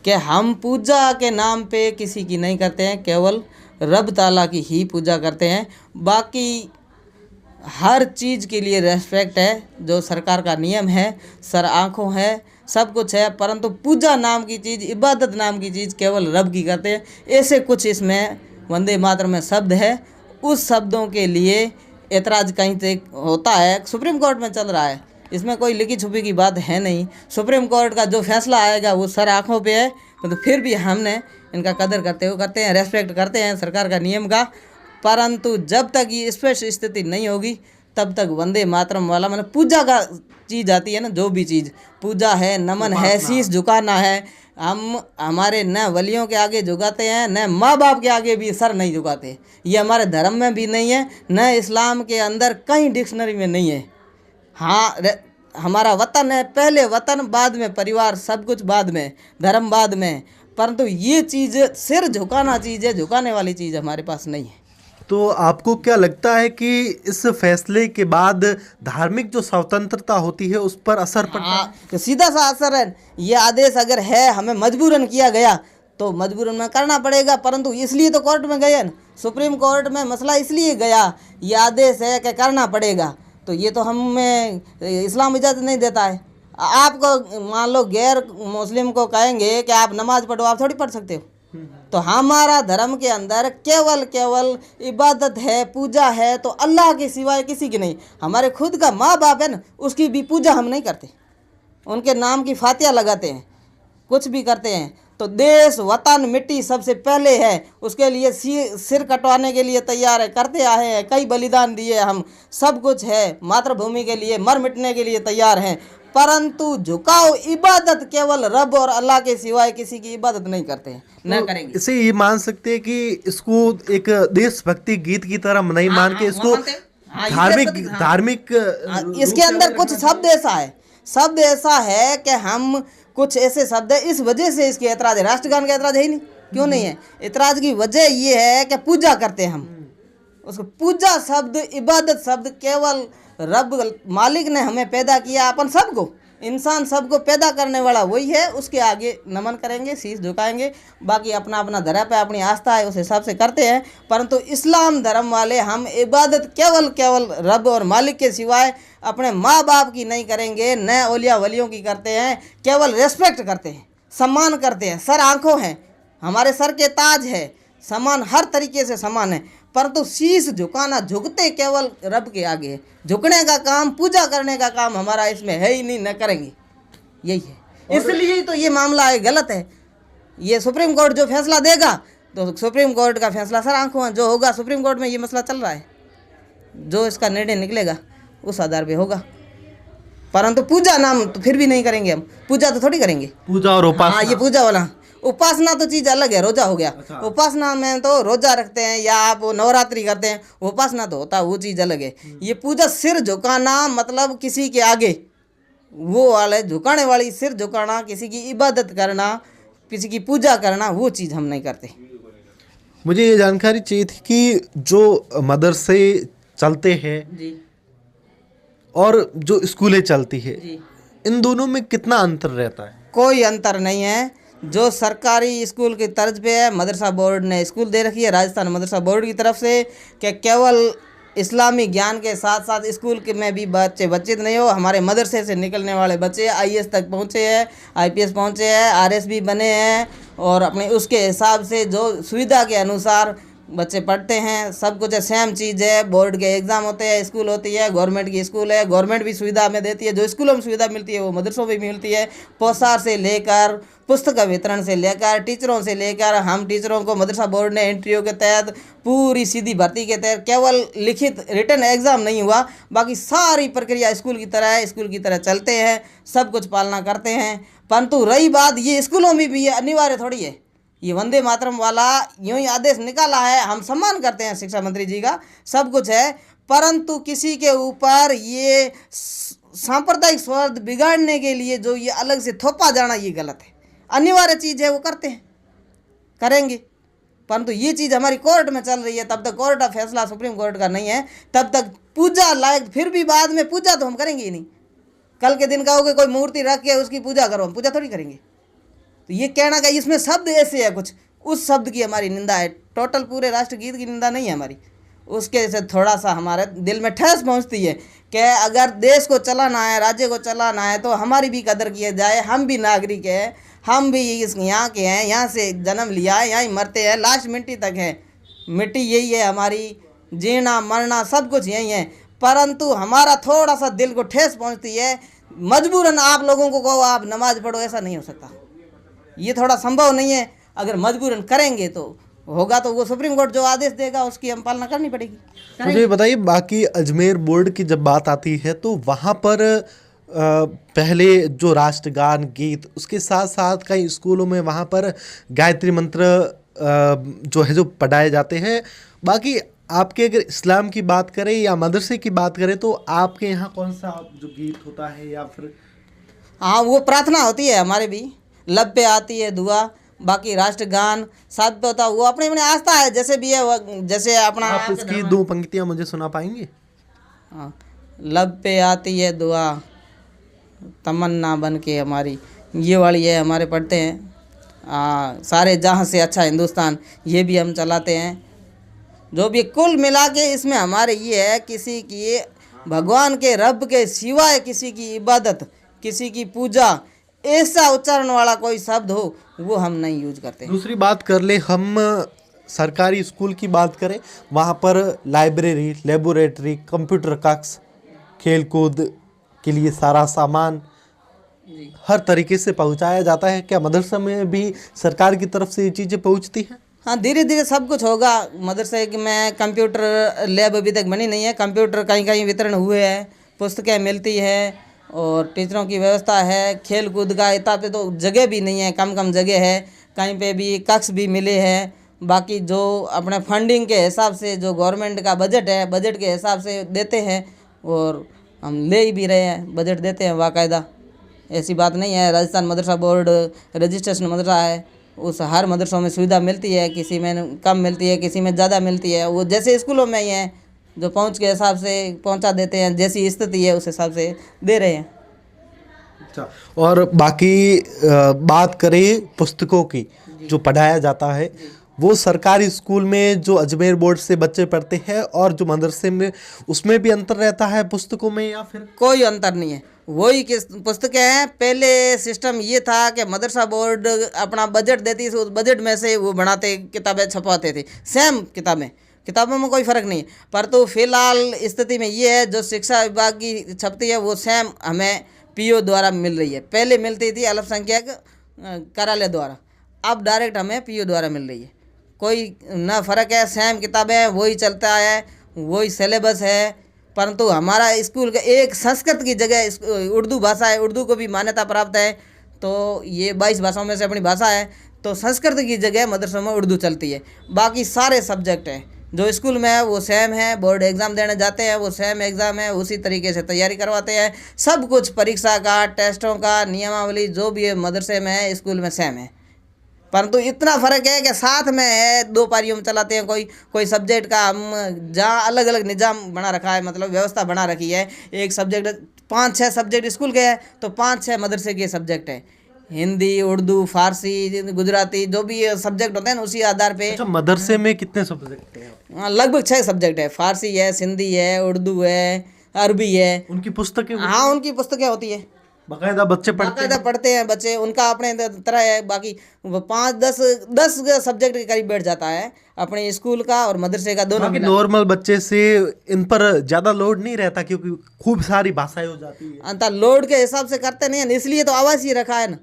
कि हम पूजा के नाम पे किसी की नहीं करते हैं, केवल रब ताला की ही पूजा करते हैं। बाकी हर चीज़ के लिए रेस्पेक्ट है, जो सरकार का नियम है, सर आँखों है, सब कुछ है, परंतु पूजा नाम की चीज़, इबादत नाम की चीज़ केवल रब की करते हैं। ऐसे कुछ इसमें वंदे मातरम में शब्द है, उस शब्दों के लिए ऐतराज़ कहीं से होता है, सुप्रीम कोर्ट में चल रहा है, इसमें कोई लिखी छुपी की बात है नहीं। सुप्रीम कोर्ट का जो फैसला आएगा वो सर आँखों पे है, तो फिर भी हमने इनका कदर करते हैं, रेस्पेक्ट करते हैं सरकार का नियम का। परंतु जब तक ये स्पष्ट स्थिति नहीं होगी तब तक वंदे मातरम वाला, मतलब पूजा का चीज़ आती है ना, जो भी चीज़ पूजा है, नमन है, शीश झुकाना है, हम हमारे न वलियों के आगे झुकाते हैं, न माँ बाप के आगे भी सर नहीं झुकाते। ये हमारे धर्म में भी नहीं है, न इस्लाम के अंदर कहीं डिक्शनरी में नहीं है। हाँ, हमारा वतन है, पहले वतन, बाद में परिवार, सब कुछ बाद में, धर्म बाद में, परंतु ये चीज़ सिर झुकाना चीज़ है, झुकाने वाली चीज़ हमारे पास नहीं है। तो आपको क्या लगता है कि इस फैसले के बाद धार्मिक जो स्वतंत्रता होती है उस पर असर पड़ता है? तो सीधा सा असर है। ये आदेश अगर है, हमें मजबूरन किया गया तो मजबूरन में करना पड़ेगा, परंतु इसलिए तो कोर्ट में गए ना, सुप्रीम कोर्ट में मसला इसलिए गया, ये आदेश है कि करना पड़ेगा, तो ये तो हमें इस्लाम इजाज़त नहीं देता है। आपको मान लो गैर मुस्लिम को कहेंगे कि आप नमाज पढ़ो, आप थोड़ी पढ़ सकते हो। तो हमारा धर्म के अंदर केवल इबादत है, पूजा है, तो अल्लाह के सिवाय किसी की नहीं। हमारे खुद का माँ बाप है ना, उसकी भी पूजा हम नहीं करते, उनके नाम की फातिया लगाते हैं, कुछ भी करते हैं। तो देश, वतन, मिट्टी सबसे पहले है, उसके लिए सिर कटवाने के लिए तैयार है, करते आए हैं, कई बलिदान दिए हम, सब कुछ है, मातृभूमि के लिए मर मिटने के लिए तैयार हैं, परंतु झुकाव इबादत केवल रब और अल्लाह के सिवाय किसी की इबादत नहीं करते हैं, न करेंगे। इसे ये मान सकते हैं कि इसको एक देशभक्ति गीत की तरह नहीं मान के इसको धार्मिक इसके अंदर कुछ शब्द ऐसा है कि हम कुछ ऐसे शब्द है, इस वजह से इसकी ऐतराज है। राष्ट्रगान का ऐतराज है ही नहीं, क्यों नहीं है? ऐतराज की वजह ये है कि पूजा करते हैं हम, उसको पूजा शब्द, इबादत शब्द, केवल रब मालिक ने हमें पैदा किया, अपन सबको, इंसान सबको पैदा करने वाला वही है, उसके आगे नमन करेंगे, शीश झुकाएंगे। बाकी अपना अपना धर्म पे अपनी आस्था है, उस हिसाब से करते हैं। परंतु इस्लाम धर्म वाले हम इबादत केवल रब और मालिक के सिवाय अपने माँ बाप की नहीं करेंगे, न औलिया वलियों की करते हैं, केवल रेस्पेक्ट करते हैं, सम्मान करते हैं। सर आँखों हैं, हमारे सर के ताज है, सम्मान हर तरीके से सम्मान है, परंतु शीश झुकाना, झुकते केवल रब के आगे है। झुकने का काम, पूजा करने का काम हमारा इसमें है ही नहीं, न करेंगे, यही है। इसलिए तो ये मामला है, गलत है। ये सुप्रीम कोर्ट जो फैसला देगा, तो सुप्रीम कोर्ट का फैसला सर आंखों जो होगा, सुप्रीम कोर्ट में ये मसला चल रहा है, जो इसका निर्णय निकलेगा उस आधार पे होगा। परंतु पूजा नाम तो फिर भी नहीं करेंगे हम, पूजा तो थोड़ी करेंगे। पूजा और उपासना, हाँ, ये पूजा वाला, उपासना तो चीज़ अलग है, रोजा हो गया। उपासना में तो रोजा रखते हैं या आप नवरात्रि करते हैं, उपासना तो होता है, वो चीज़ अलग है। ये पूजा, सिर झुकाना, मतलब किसी के आगे वो वाले झुकाने वाली, सिर झुकाना, किसी की इबादत करना, किसी की पूजा करना, वो चीज़ हम नहीं करते। मुझे ये जानकारी चाहिए थी कि जो मदरसे चलते हैं जी, और जो स्कूलें चलती है, जी, इन दोनों में कितना अंतर रहता है? कोई अंतर नहीं है। जो सरकारी स्कूल की तर्ज पे है, मदरसा बोर्ड ने स्कूल दे रखी है, राजस्थान मदरसा बोर्ड की तरफ से, कि केवल इस्लामी ज्ञान के साथ साथ स्कूल के में भी बच्चे वंचित नहीं हो। हमारे मदरसे से निकलने वाले बच्चे आईएएस तक पहुँचे हैं, आईपीएस पहुँचे हैं, आरएसबी बने हैं, और अपने उसके हिसाब से जो सुविधा के अनुसार बच्चे पढ़ते हैं, सब कुछ है, सेम चीज़ है। बोर्ड के एग्ज़ाम होते हैं, स्कूल होती है, गवर्नमेंट की स्कूल है, गवर्नमेंट भी सुविधा हमें देती है। जो स्कूलों में सुविधा मिलती है वो मदरसों में भी मिलती है, पोशाक से लेकर, पुस्तक वितरण से लेकर, टीचरों से लेकर। हम टीचरों को मदरसा बोर्ड ने इंटरव्यू के तहत, पूरी सीधी भर्ती के तहत, केवल लिखित रिटन एग्ज़ाम नहीं हुआ, बाकी सारी प्रक्रिया स्कूल की तरह है, स्कूल की तरह चलते हैं, सब कुछ पालना करते हैं। परंतु रही बात, ये स्कूलों में भी ये अनिवार्य थोड़ी है, ये वंदे मातरम वाला यूं ही आदेश निकाला है, हम सम्मान करते हैं शिक्षा मंत्री जी का, सब कुछ है, परंतु किसी के ऊपर ये सांप्रदायिक स्वार्थ बिगाड़ने के लिए जो ये अलग से थोपा जाना, ये गलत है। अनिवार्य चीज़ है, वो करते हैं, करेंगे, परंतु ये चीज़ हमारी कोर्ट में चल रही है, तब तक कोर्ट का फैसला सुप्रीम कोर्ट का नहीं है, तब तक पूजा लायक, फिर भी बाद में पूजा तो हम करेंगे ही नहीं। कल के दिन कहोगे कोई मूर्ति रख के उसकी पूजा करो, हम पूजा थोड़ी करेंगे। तो ये कहना का इसमें शब्द ऐसे है कुछ, उस शब्द की हमारी निंदा है। टोटल पूरे राष्ट्रगीत की निंदा नहीं है हमारी, उसके से थोड़ा सा हमारे दिल में ठेस पहुंचती है कि अगर देश को चलाना है, राज्य को चलाना है, तो हमारी भी कदर किया जाए। हम भी नागरिक हैं, हम भी इस यहाँ के हैं, यहाँ से जन्म लिया है, यहाँ ही मरते हैं, लास्ट मिट्टी तक है। मिट्टी यही है हमारी, जीना मरना सब कुछ यही है। परंतु हमारा थोड़ा सा दिल को ठेस पहुंचती है। मजबूरन आप लोगों को कहो आप नमाज पढ़ो, ऐसा नहीं हो सकता, ये थोड़ा संभव नहीं है। अगर मजबूरन करेंगे तो होगा, तो वो सुप्रीम कोर्ट जो आदेश देगा उसकी हम पालना करनी पड़ेगी। मुझे बताइए, बाकी अजमेर बोर्ड की जब बात आती है तो वहाँ पर पहले जो राष्ट्रगान गीत, उसके साथ साथ कई स्कूलों में वहाँ पर गायत्री मंत्र जो है जो पढ़ाए जाते हैं। बाकी आपके अगर इस्लाम की बात करें या मदरसे की बात करें तो आपके यहाँ कौन सा जो गीत होता है या फिर? हाँ, वो प्रार्थना होती है हमारे भी, लब पे आती है दुआ। बाकी राष्ट्रगान साथ पे होता है, वो अपनी अपनी आस्था है, जैसे भी है। जैसे अपना आप इसकी 2 पंक्तियाँ मुझे सुना पाएंगे? हाँ, लब पे आती है दुआ तमन्ना बन के हमारी, ये वाली है हमारे पढ़ते हैं। सारे जहाँ से अच्छा हिंदुस्तान, ये भी हम चलाते हैं। जो भी कुल मिला के इसमें हमारे ये है, किसी की भगवान के रब के सिवाय किसी की इबादत, किसी की पूजा, ऐसा उच्चारण वाला कोई शब्द हो वो हम नहीं यूज करते। दूसरी बात कर ले, हम सरकारी स्कूल की बात करें, वहाँ पर लाइब्रेरी, लेबोरेटरी, कंप्यूटर कक्ष, खेल कूद के लिए सारा सामान हर तरीके से पहुँचाया जाता है। क्या मदरसा में भी सरकार की तरफ से ये चीज़ें पहुँचती हैं? हाँ, धीरे धीरे सब कुछ होगा। मदरसे में कंप्यूटर लैब अभी तक बनी नहीं है, कंप्यूटर कहीं कहीं वितरण हुए हैं, पुस्तकें मिलती है और टीचरों की व्यवस्था है। खेल कूद का इतना पे तो जगह भी नहीं है, कम कम जगह है, कहीं पे भी कक्ष भी मिले हैं। बाकी जो अपने फंडिंग के हिसाब से जो गवर्नमेंट का बजट है, बजट के हिसाब से देते हैं और हम ले ही भी रहे हैं, बजट देते हैं बाकायदा, ऐसी बात नहीं है। राजस्थान मदरसा बोर्ड रजिस्ट्रेशन मदरसा है, उस हर मदरसों में सुविधा मिलती है, किसी में कम मिलती है, किसी में ज़्यादा मिलती है। वो जैसे स्कूलों में ही है, जो पहुंच के हिसाब से पहुंचा देते हैं, जैसी स्थिति है उस हिसाब से दे रहे हैं। अच्छा, और बाकी बात करें पुस्तकों की, जो पढ़ाया जाता है वो सरकारी स्कूल में जो अजमेर बोर्ड से बच्चे पढ़ते हैं और जो मदरसे में, उसमें भी अंतर रहता है पुस्तकों में या फिर? कोई अंतर नहीं है, वही पुस्तकें हैं। पहले सिस्टम ये था कि मदरसा बोर्ड अपना बजट देती थी, उस बजट में से वो बनाते, किताबें छपवाते थे, सेम किताबों में कोई फ़र्क नहीं है। पर तो फिलहाल स्थिति में ये है, जो शिक्षा विभाग की छपती है वो सेम हमें पीओ द्वारा मिल रही है। पहले मिलती थी अल्पसंख्यक कार्यालय द्वारा, अब डायरेक्ट हमें पीओ द्वारा मिल रही है। कोई ना फ़र्क है, सेम किताबें, वही चलता है, वही सिलेबस है। परंतु हमारा स्कूल का एक संस्कृत की जगह उर्दू भाषा है, उर्दू को भी मान्यता प्राप्त है, तो ये 22 भाषाओं में से अपनी भाषा है, तो संस्कृत की जगह मदरसों में उर्दू चलती है। बाकी सारे सब्जेक्ट हैं जो स्कूल में है वो सेम है। बोर्ड एग्ज़ाम देने जाते हैं वो सेम एग्ज़ाम है, उसी तरीके से तैयारी करवाते हैं। सब कुछ परीक्षा का, टेस्टों का, नियमावली जो भी है मदरसे में है, स्कूल में सेम है। परंतु इतना फ़र्क है कि साथ में है, 2 पारियों में चलाते हैं। कोई सब्जेक्ट का हम जहाँ अलग अलग निज़ाम बना रखा है, मतलब व्यवस्था बना रखी है। एक सब्जेक्ट 5-6 सब्जेक्ट स्कूल के हैं तो 5-6 मदरसे के सब्जेक्ट हैं। हिंदी, उर्दू, फारसी, गुजराती, जो भी सब्जेक्ट होते हैं ना, उसी आधार पे। अच्छा, मदरसे में कितने सब्जेक्ट हैं? लगभग 6 सब्जेक्ट है। फारसी है, सिंधी है, उर्दू है, अरबी है। उनकी पुस्तकें? हाँ, उनकी पुस्तकें होती है, बाकायदा बच्चे पढ़ते हैं बच्चे, उनका अपने तरह है। बाकी 5-10 सब्जेक्ट के करीब बैठ जाता है अपने स्कूल का और मदरसे का, दोनों। नॉर्मल बच्चे से इन पर ज़्यादा लोड नहीं रहता क्योंकि खूब सारी भाषाएं हो जाती है। अंतर लोड के हिसाब से करते नहीं है, इसलिए तो आवासीय रखा है ना।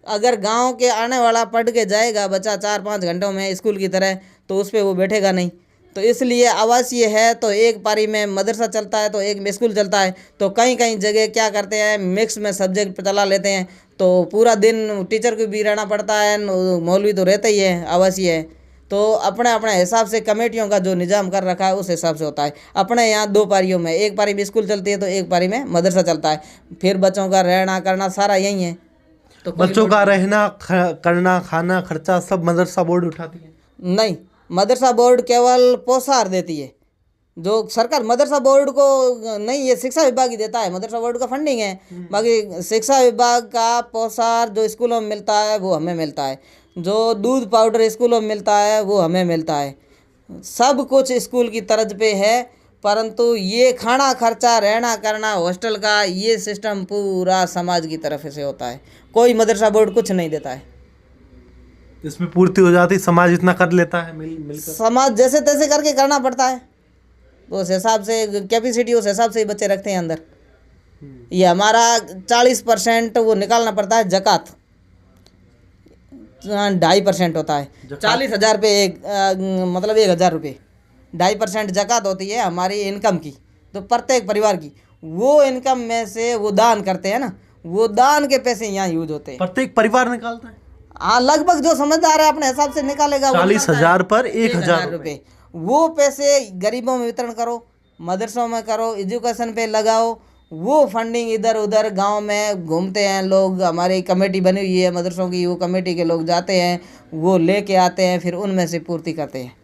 अगर गांव के आने वाला पढ़ के जाएगा बच्चा 4-5 घंटों में स्कूल की तरह, तो उस पर वो बैठेगा नहीं, तो इसलिए आवासीय है। तो एक पारी में मदरसा चलता है तो एक में स्कूल चलता है। तो कहीं कहीं जगह क्या करते हैं, मिक्स में सब्जेक्ट चला लेते हैं, तो पूरा दिन टीचर को भी रहना पड़ता है, मौलवी तो रहता ही है, आवासीय है। तो अपने अपने हिसाब से कमेटियों का जो निज़ाम कर रखा है उस हिसाब से होता है। अपने यहाँ 2 पारियों में, एक पारी में स्कूल चलती है तो एक पारी में मदरसा चलता है। फिर बच्चों का रहना करना सारा यही है। तो बच्चों का रहना करना, खाना, खर्चा सब मदरसा बोर्ड उठाती है? नहीं, मदरसा बोर्ड केवल पोषाहार देती है, जो सरकार मदरसा बोर्ड को नहीं, ये शिक्षा विभाग ही देता है, मदरसा बोर्ड का फंडिंग है। बाकी शिक्षा विभाग का पोषार जो स्कूलों में मिलता है वो हमें मिलता है, जो दूध पाउडर स्कूलों में मिलता है वो हमें मिलता है, सब कुछ स्कूल की तर्ज पे है। परंतु ये खाना खर्चा, रहना करना, हॉस्टल का, ये सिस्टम पूरा समाज की तरफ से होता है, कोई मदरसा बोर्ड कुछ नहीं देता है। इसमें पूर्ति हो जाती, समाज इतना कर लेता है मिलकर। समाज जैसे तैसे करके करना पड़ता है, तो उस हिसाब से कैपेसिटी उस हिसाब से ही बच्चे रखते हैं अंदर। ये हमारा 40% वो निकालना पड़ता है जकात, 2.5% होता है, 40,000 पे एक मतलब 1,000 रुपये, 2.5% जकात होती है हमारी इनकम की। तो प्रत्येक परिवार की वो इनकम में से वो दान करते हैं ना, वो दान के पैसे यहाँ यूज होते हैं। प्रत्येक परिवार निकालता है? हाँ, लगभग जो समझदार है अपने हिसाब से निकालेगा। 40,000 पर 1,000 रुपये वो पैसे गरीबों में वितरण करो, मदरसों में करो, एजुकेशन पे लगाओ। वो फंडिंग इधर उधर गांव में घूमते हैं लोग, हमारी कमेटी बनी हुई है मदरसों की, वो कमेटी के लोग जाते हैं, वो लेके आते हैं, फिर उनमें से पूर्ति करते हैं।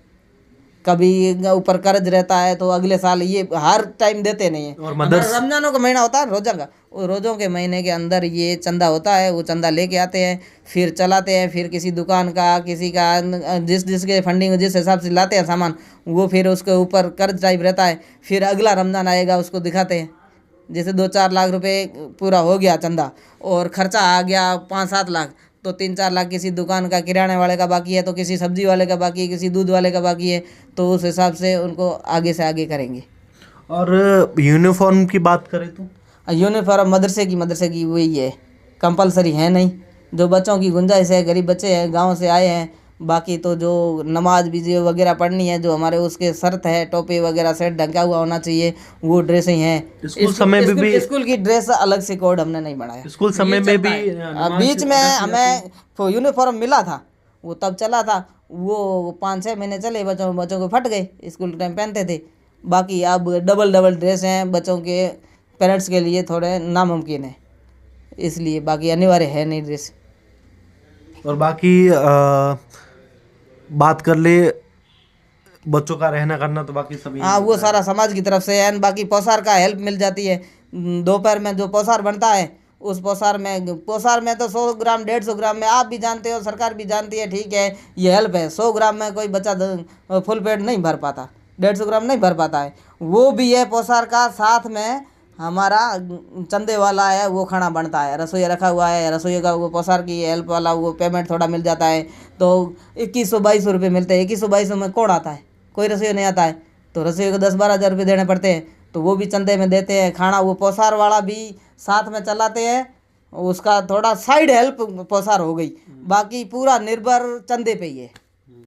कभी ऊपर कर्ज रहता है तो अगले साल, ये हर टाइम देते नहीं है। और रमजानों का महीना होता है रोज़ा का, वो रोज़ों के महीने के अंदर ये चंदा होता है, वो चंदा लेके आते हैं, फिर चलाते हैं, फिर किसी दुकान का, किसी का, जिसके फंडिंग जिस हिसाब से लाते हैं सामान, वो फिर उसके ऊपर कर्ज टाइप रहता है। फिर अगला रमज़ान आएगा उसको दिखाते हैं, जैसे 2-4 लाख रुपए पूरा हो गया चंदा और खर्चा आ गया 5-7 लाख, तो 3-4 लाख किसी दुकान का, किराने वाले का बाकी है, तो किसी सब्जी वाले का बाकी है, किसी दूध वाले का बाकी है, तो उस हिसाब से उनको आगे से आगे करेंगे। और यूनिफॉर्म की बात करें तो यूनिफॉर्म मदरसे की वही है, कंपलसरी है नहीं। जो बच्चों की गुंजाइश है, गरीब बच्चे हैं, गांव से आए हैं, बाकी तो जो नमाज भी वगैरह पढ़नी है, जो हमारे उसके शर्त है, टोपी वगैरह सेट ढंका हुआ होना चाहिए, वो ड्रेसें हैं। स्कूल की ड्रेस अलग से कोड हमने नहीं बनाया। स्कूल समय में भी बीच में हमें यूनिफॉर्म मिला था, वो तब चला था, वो 5-6 महीने चले, बच्चों को फट गए, स्कूल टाइम पहनते थे। बाकी अब डबल ड्रेस हैं बच्चों के, पेरेंट्स के लिए थोड़े नामुमकिन है, इसलिए बाकी अनिवार्य है नहीं ड्रेस। और बाकी बात कर ले बच्चों का रहना करना, तो बाकी सभी, हाँ, वो सारा समाज की तरफ से है। बाकी पोसार का हेल्प मिल जाती है, दोपहर में जो पोसार बनता है, उस पोसार में तो 100 ग्राम 150 ग्राम में, आप भी जानते हो, सरकार भी जानती है, ठीक है, ये हेल्प है। 100 ग्राम में कोई बच्चा फुल पेट नहीं भर पाता, 150 ग्राम नहीं भर पाता है, वो भी है पोसार का। साथ में हमारा चंदे वाला है, वो खाना बनता है, रसोई रखा हुआ है, रसोई का वो पोसार की हेल्प वाला वो पेमेंट थोड़ा मिल जाता है, तो 2100-2200 रुपये मिलते हैं। 2100-2200 में कौन आता है, कोई रसोई नहीं आता है, तो रसोई को 10-12 हज़ार रुपये देने पड़ते हैं, तो वो भी चंदे में देते हैं। खाना वो पोसार वाला भी साथ में चलाते हैं, उसका थोड़ा साइड हेल्प पोसार हो गई, बाकी पूरा निर्भर चंदे पे ही है।